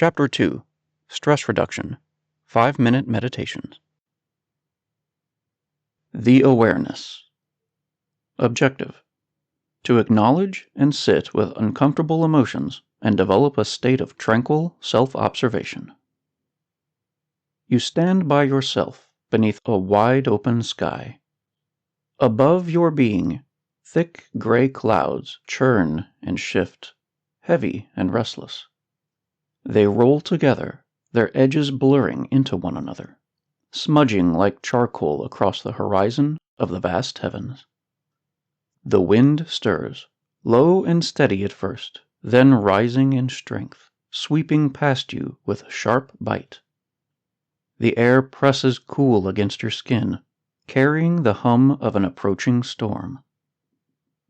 Chapter 2 Stress Reduction 5-Minute Meditations. The Awareness. Objective: to acknowledge and sit with uncomfortable emotions and develop a state of tranquil self-observation. You stand by yourself beneath a wide-open sky. Above your being, thick gray clouds churn and shift, heavy and restless. They roll together, their edges blurring into one another, smudging like charcoal across the horizon of the vast heavens. The wind stirs, low and steady at first, then rising in strength, sweeping past you with a sharp bite. The air presses cool against your skin, carrying the hum of an approaching storm.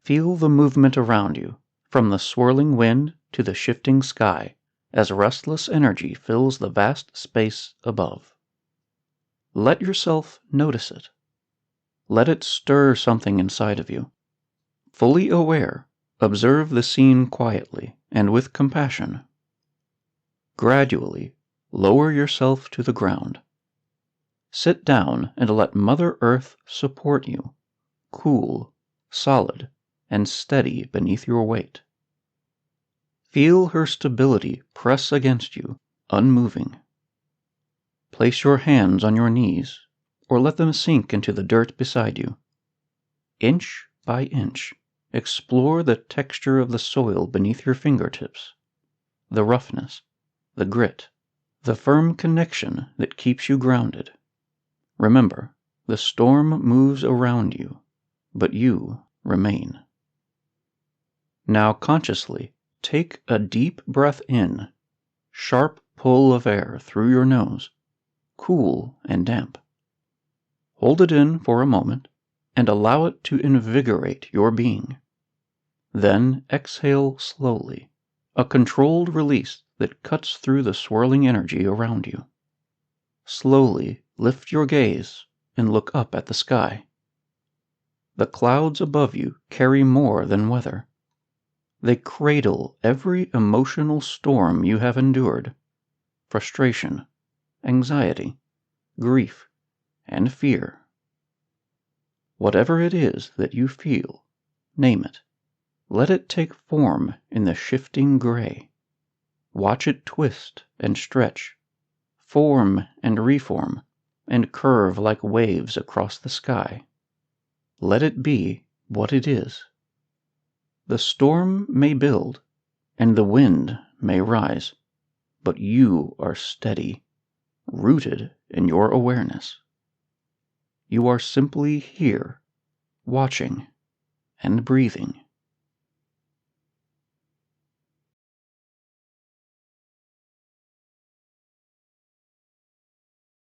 Feel the movement around you, from the swirling wind to the shifting sky, as restless energy fills the vast space above. Let yourself notice it. Let it stir something inside of you. Fully aware, observe the scene quietly and with compassion. Gradually, lower yourself to the ground. Sit down and let Mother Earth support you, cool, solid, and steady beneath your weight. Feel her stability press against you, unmoving. Place your hands on your knees, or let them sink into the dirt beside you. Inch by inch, explore the texture of the soil beneath your fingertips, the roughness, the grit, the firm connection that keeps you grounded. Remember, the storm moves around you, but you remain. Now consciously, take a deep breath in, sharp pull of air through your nose, cool and damp. Hold it in for a moment and allow it to invigorate your being. Then exhale slowly, a controlled release that cuts through the swirling energy around you. Slowly lift your gaze and look up at the sky. The clouds above you carry more than weather. They cradle every emotional storm you have endured: frustration, anxiety, grief, and fear. Whatever it is that you feel, name it. Let it take form in the shifting gray. Watch it twist and stretch, form and reform, and curve like waves across the sky. Let it be what it is. The storm may build, and the wind may rise, but you are steady, rooted in your awareness. You are simply here, watching and breathing.